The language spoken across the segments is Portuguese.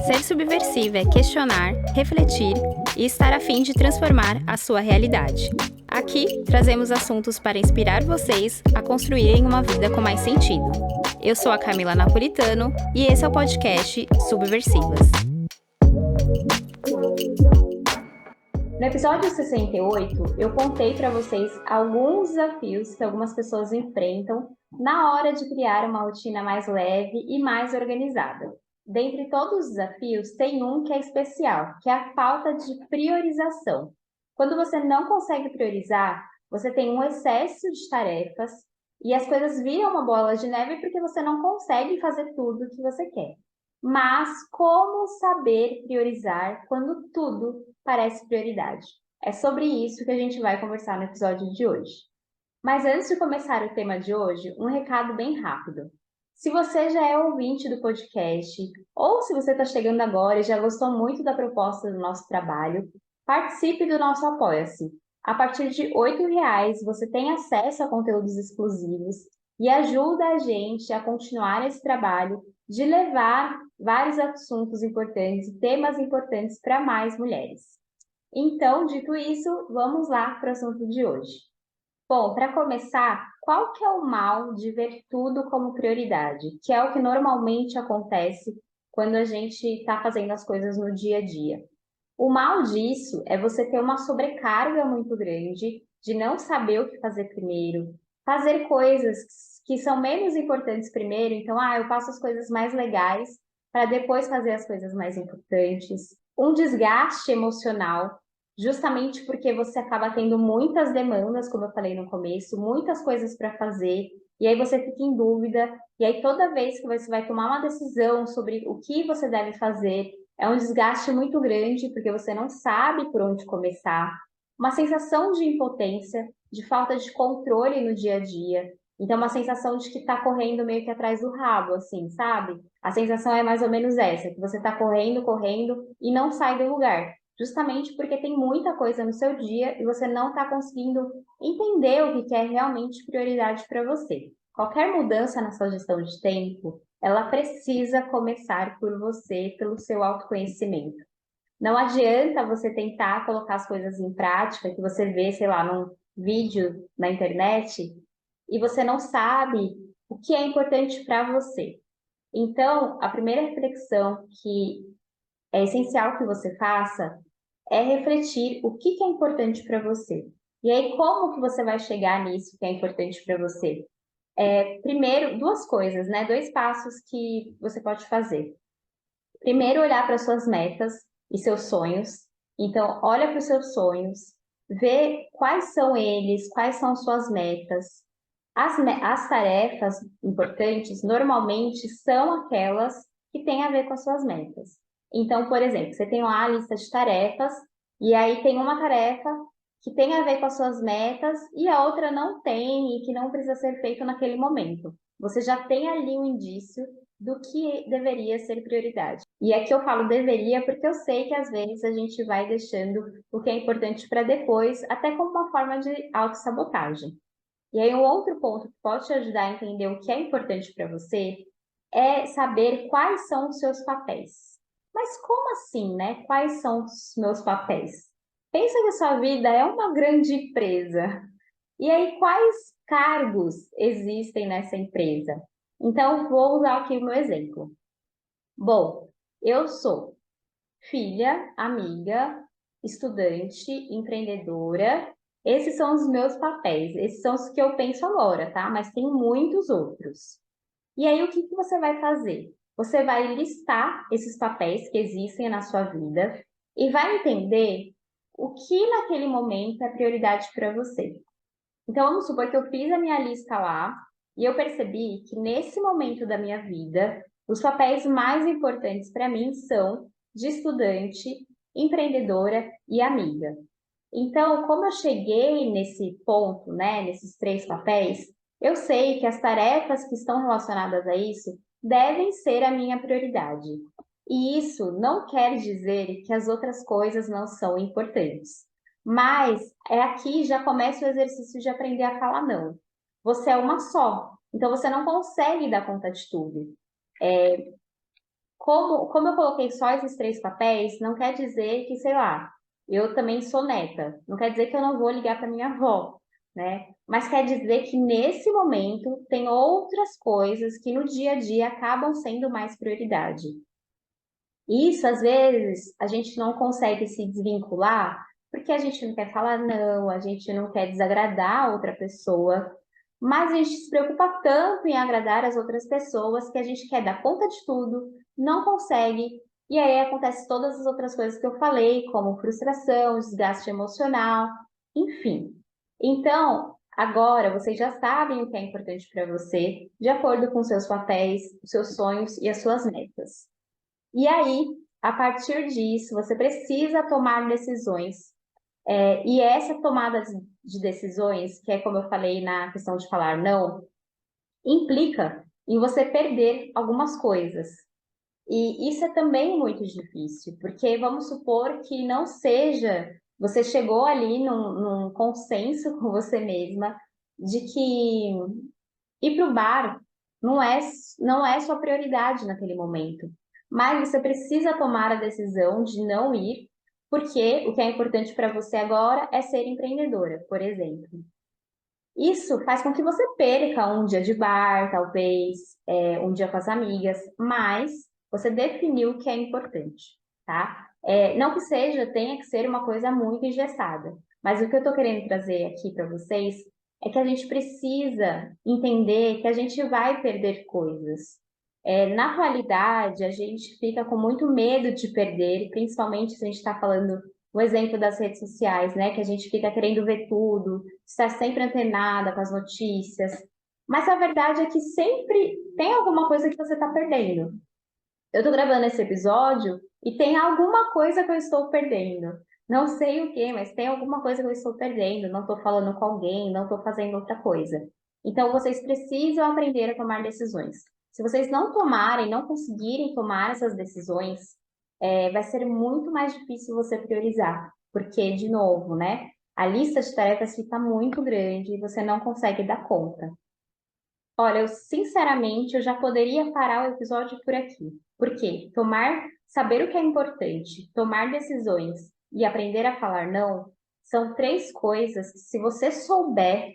Ser subversiva é questionar, refletir e estar a fim de transformar a sua realidade. Aqui trazemos assuntos para inspirar vocês a construírem uma vida com mais sentido. Eu sou a Camila Napolitano e esse é o podcast Subversivas. No episódio 68, eu contei para vocês alguns desafios que algumas pessoas enfrentam na hora de criar uma rotina mais leve e mais organizada. Dentre todos os desafios, tem um que é especial, que é a falta de priorização. Quando você não consegue priorizar, você tem um excesso de tarefas e as coisas viram uma bola de neve porque você não consegue fazer tudo o que você quer. Mas como saber priorizar quando tudo parece prioridade? É sobre isso que a gente vai conversar no episódio de hoje. Mas antes de começar o tema de hoje, um recado bem rápido. Se você já é ouvinte do podcast, ou se você está chegando agora e já gostou muito da proposta do nosso trabalho, participe do nosso Apoia-se. A partir de R$ 8,00 você tem acesso a conteúdos exclusivos e ajuda a gente a continuar esse trabalho de levar vários assuntos importantes e temas importantes para mais mulheres. Então, dito isso, vamos lá para o assunto de hoje. Bom, para começar, qual que é o mal de ver tudo como prioridade? Que é o que normalmente acontece quando a gente está fazendo as coisas no dia a dia. O mal disso é você ter uma sobrecarga muito grande de não saber o que fazer primeiro, fazer coisas que são menos importantes primeiro, então, eu faço as coisas mais legais para depois fazer as coisas mais importantes. Um desgaste emocional, justamente porque você acaba tendo muitas demandas, como eu falei no começo, muitas coisas para fazer, e aí você fica em dúvida, e aí toda vez que você vai tomar uma decisão sobre o que você deve fazer, é um desgaste muito grande, porque você não sabe por onde começar, uma sensação de impotência, de falta de controle no dia a dia. Então, uma sensação de que está correndo meio que atrás do rabo, assim, sabe? A sensação é mais ou menos essa, que você está correndo, correndo e não sai do lugar. Justamente porque tem muita coisa no seu dia e você não está conseguindo entender o que é realmente prioridade para você. Qualquer mudança na sua gestão de tempo, ela precisa começar por você, pelo seu autoconhecimento. Não adianta você tentar colocar as coisas em prática, que você vê, sei lá, num vídeo na internet, e você não sabe o que é importante para você. Então, a primeira reflexão que é essencial que você faça é refletir o que é importante para você. E aí, como que você vai chegar nisso que é importante para você? Primeiro, duas coisas, né? Dois passos que você pode fazer. Primeiro, olhar para suas metas e seus sonhos. Então, olha para os seus sonhos, vê quais são eles, quais são suas metas. As tarefas importantes, normalmente, são aquelas que têm a ver com as suas metas. Então, por exemplo, você tem lá a lista de tarefas, e aí tem uma tarefa que tem a ver com as suas metas e a outra não tem e que não precisa ser feito naquele momento. Você já tem ali um indício do que deveria ser prioridade. E aqui eu falo deveria porque eu sei que às vezes a gente vai deixando o que é importante para depois, até como uma forma de autossabotagem. E aí um outro ponto que pode te ajudar a entender o que é importante para você é saber quais são os seus papéis. Mas como assim, né? Quais são os meus papéis? Pensa que a sua vida é uma grande empresa. E aí, quais cargos existem nessa empresa? Então, vou usar aqui o meu exemplo. Bom, eu sou filha, amiga, estudante, empreendedora. Esses são os meus papéis, esses são os que eu penso agora, tá? Mas tem muitos outros. E aí, o que você vai fazer? Você vai listar esses papéis que existem na sua vida e vai entender o que naquele momento é prioridade para você. Então, vamos supor que eu fiz a minha lista lá e eu percebi que nesse momento da minha vida, os papéis mais importantes para mim são de estudante, empreendedora e amiga. Então, como eu cheguei nesse ponto, né, nesses três papéis, eu sei que as tarefas que estão relacionadas a isso devem ser a minha prioridade. E isso não quer dizer que as outras coisas não são importantes. Mas é aqui já começa o exercício de aprender a falar não. Você é uma só, então você não consegue dar conta de tudo. como eu coloquei só esses 3 papéis, não quer dizer que, sei lá, eu também sou neta, não quer dizer que eu não vou ligar para minha avó, né? Mas quer dizer que nesse momento tem outras coisas que no dia a dia acabam sendo mais prioridade. Isso, às vezes, a gente não consegue se desvincular porque a gente não quer falar não, a gente não quer desagradar a outra pessoa, mas a gente se preocupa tanto em agradar as outras pessoas que a gente quer dar conta de tudo, não consegue, e aí acontece todas as outras coisas que eu falei, como frustração, desgaste emocional, enfim. Então, agora vocês já sabem o que é importante para você, de acordo com seus papéis, os seus sonhos e as suas metas. E aí, a partir disso, você precisa tomar decisões. E essa tomada de decisões, que é como eu falei na questão de falar não, implica em você perder algumas coisas. E isso é também muito difícil, porque vamos supor que não seja, você chegou ali num consenso com você mesma de que ir para o bar não é sua prioridade naquele momento, mas você precisa tomar a decisão de não ir, porque o que é importante para você agora é ser empreendedora, por exemplo. Isso faz com que você perca um dia de bar, talvez, um dia com as amigas, mas você definiu o que é importante, tá? Não que seja, tenha que ser uma coisa muito engessada, mas o que eu estou querendo trazer aqui para vocês é que a gente precisa entender que a gente vai perder coisas. Na atualidade, a gente fica com muito medo de perder, principalmente se a gente está falando o exemplo das redes sociais, né? Que a gente fica querendo ver tudo, estar sempre antenada com as notícias. Mas a verdade é que sempre tem alguma coisa que você está perdendo. Eu estou gravando esse episódio e tem alguma coisa que eu estou perdendo. Não sei o que, mas tem alguma coisa que eu estou perdendo. Não estou falando com alguém, não estou fazendo outra coisa. Então vocês precisam aprender a tomar decisões. Se vocês não tomarem, não conseguirem tomar essas decisões, vai ser muito mais difícil você priorizar. Porque, de novo, né? A lista de tarefas fica muito grande e você não consegue dar conta. Olha, sinceramente, eu já poderia parar o episódio por aqui. Porque saber o que é importante, tomar decisões e aprender a falar não, são 3 coisas que, se você souber,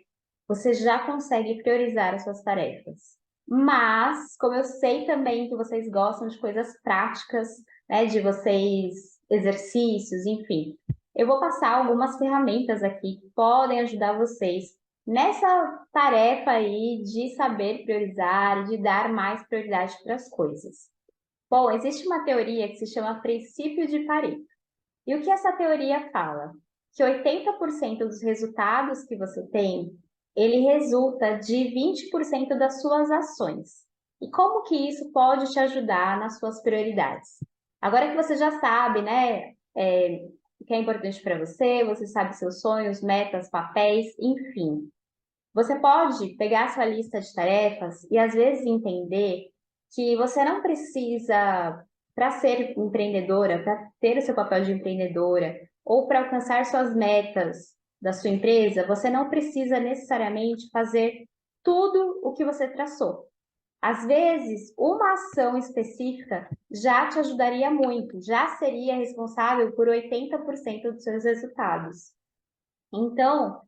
você já consegue priorizar as suas tarefas. Mas, como eu sei também que vocês gostam de coisas práticas, né, de vocês, exercícios, enfim, eu vou passar algumas ferramentas aqui que podem ajudar vocês nessa tarefa aí de saber priorizar, de dar mais prioridade para as coisas. Bom, existe uma teoria que se chama princípio de Pareto. E o que essa teoria fala? Que 80% dos resultados que você tem, ele resulta de 20% das suas ações. E como que isso pode te ajudar nas suas prioridades? Agora que você já sabe, né, o que é importante para você sabe seus sonhos, metas, papéis, enfim. Você pode pegar a sua lista de tarefas e às vezes entender que você não precisa, para ser empreendedora, para ter o seu papel de empreendedora ou para alcançar suas metas da sua empresa, você não precisa necessariamente fazer tudo o que você traçou. Às vezes, uma ação específica já te ajudaria muito, já seria responsável por 80% dos seus resultados. Então,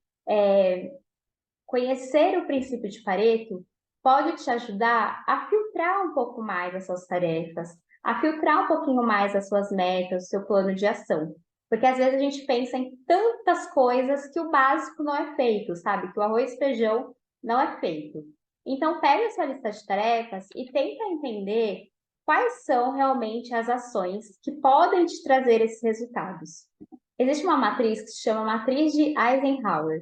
conhecer o princípio de Pareto pode te ajudar a filtrar um pouco mais as suas tarefas, a filtrar um pouquinho mais as suas metas, o seu plano de ação. Porque às vezes a gente pensa em tantas coisas que o básico não é feito, sabe? Que o arroz e feijão não é feito. Então, pega a sua lista de tarefas e tenta entender quais são realmente as ações que podem te trazer esses resultados. Existe uma matriz que se chama matriz de Eisenhower.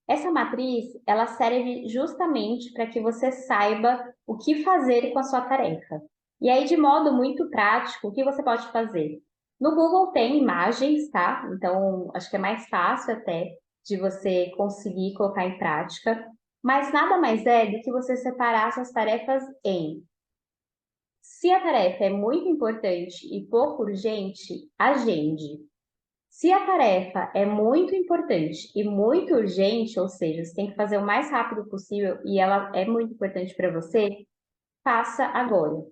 Essa matriz, ela serve justamente para que você saiba o que fazer com a sua tarefa. E aí, de modo muito prático, o que você pode fazer? No Google tem imagens, tá? Então, acho que é mais fácil até de você conseguir colocar em prática. Mas nada mais é do que você separar suas tarefas em: se a tarefa é muito importante e pouco urgente, agende. Se a tarefa é muito importante e muito urgente, ou seja, você tem que fazer o mais rápido possível e ela é muito importante para você, faça agora.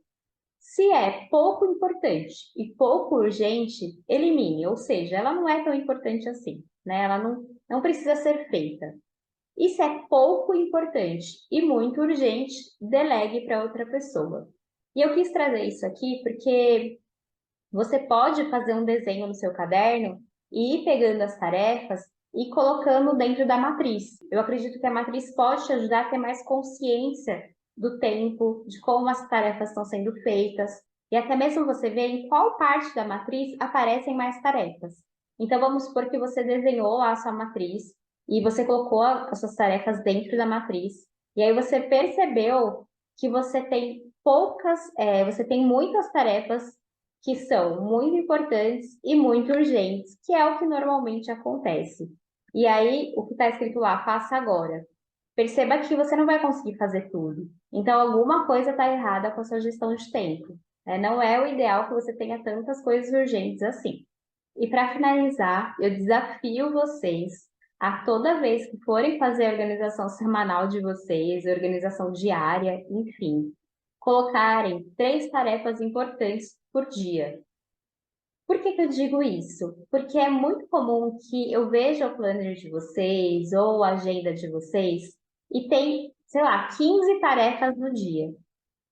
Se é pouco importante e pouco urgente, elimine, ou seja, ela não é tão importante assim, né? Ela não precisa ser feita. E se é pouco importante e muito urgente, delegue para outra pessoa. E eu quis trazer isso aqui porque você pode fazer um desenho no seu caderno e ir pegando as tarefas e colocando dentro da matriz. Eu acredito que a matriz pode te ajudar a ter mais consciência do tempo, de como as tarefas estão sendo feitas, e até mesmo você ver em qual parte da matriz aparecem mais tarefas. Então, vamos supor que você desenhou lá a sua matriz e você colocou as suas tarefas dentro da matriz, e aí você percebeu que você tem você tem muitas tarefas que são muito importantes e muito urgentes, que é o que normalmente acontece. E aí, o que está escrito lá, faça agora. Perceba que você não vai conseguir fazer tudo. Então, alguma coisa está errada com a sua gestão de tempo, né? Não é o ideal que você tenha tantas coisas urgentes assim. E para finalizar, eu desafio vocês a toda vez que forem fazer a organização semanal de vocês, organização diária, enfim, colocarem 3 tarefas importantes por dia. Por que eu digo isso? Porque é muito comum que eu veja o planner de vocês ou a agenda de vocês e tem, sei lá, 15 tarefas no dia.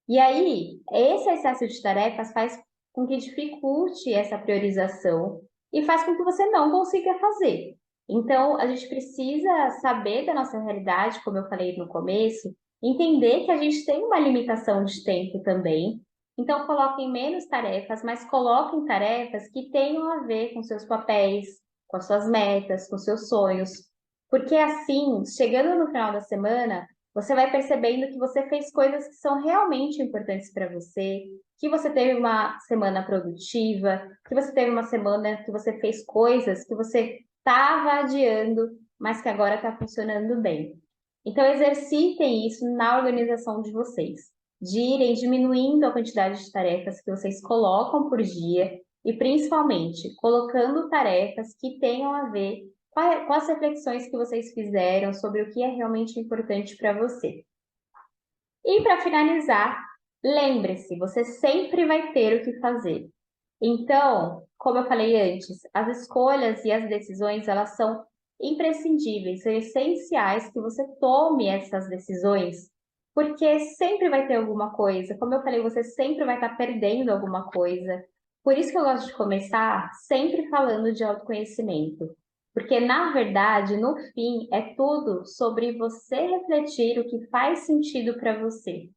E aí, esse excesso de tarefas faz com que dificulte essa priorização e faz com que você não consiga fazer. Então, a gente precisa saber da nossa realidade, como eu falei no começo, entender que a gente tem uma limitação de tempo também. Então, coloquem menos tarefas, mas coloquem tarefas que tenham a ver com seus papéis, com as suas metas, com seus sonhos. Porque assim, chegando no final da semana, você vai percebendo que você fez coisas que são realmente importantes para você, que você teve uma semana produtiva, que você teve uma semana que você fez coisas que você estava adiando, mas que agora está funcionando bem. Então, exercitem isso na organização de vocês, de irem diminuindo a quantidade de tarefas que vocês colocam por dia e, principalmente, colocando tarefas que tenham a ver com as reflexões que vocês fizeram sobre o que é realmente importante para você. E para finalizar, lembre-se, você sempre vai ter o que fazer. Então, como eu falei antes, as escolhas e as decisões, elas são imprescindíveis, são essenciais que você tome essas decisões, porque sempre vai ter alguma coisa. Como eu falei, você sempre vai estar perdendo alguma coisa. Por isso que eu gosto de começar sempre falando de autoconhecimento. Porque, na verdade, no fim, é tudo sobre você refletir o que faz sentido para você.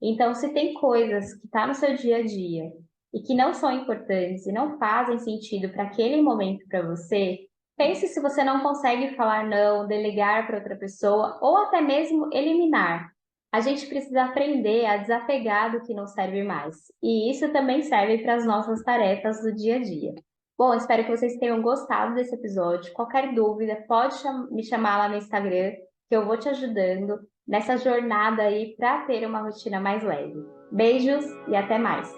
Então, se tem coisas que estão no seu dia a dia e que não são importantes e não fazem sentido para aquele momento para você, pense se você não consegue falar não, delegar para outra pessoa ou até mesmo eliminar. A gente precisa aprender a desapegar do que não serve mais. E isso também serve para as nossas tarefas do dia a dia. Bom, espero que vocês tenham gostado desse episódio. Qualquer dúvida, pode me chamar lá no Instagram, que eu vou te ajudando nessa jornada aí para ter uma rotina mais leve. Beijos e até mais!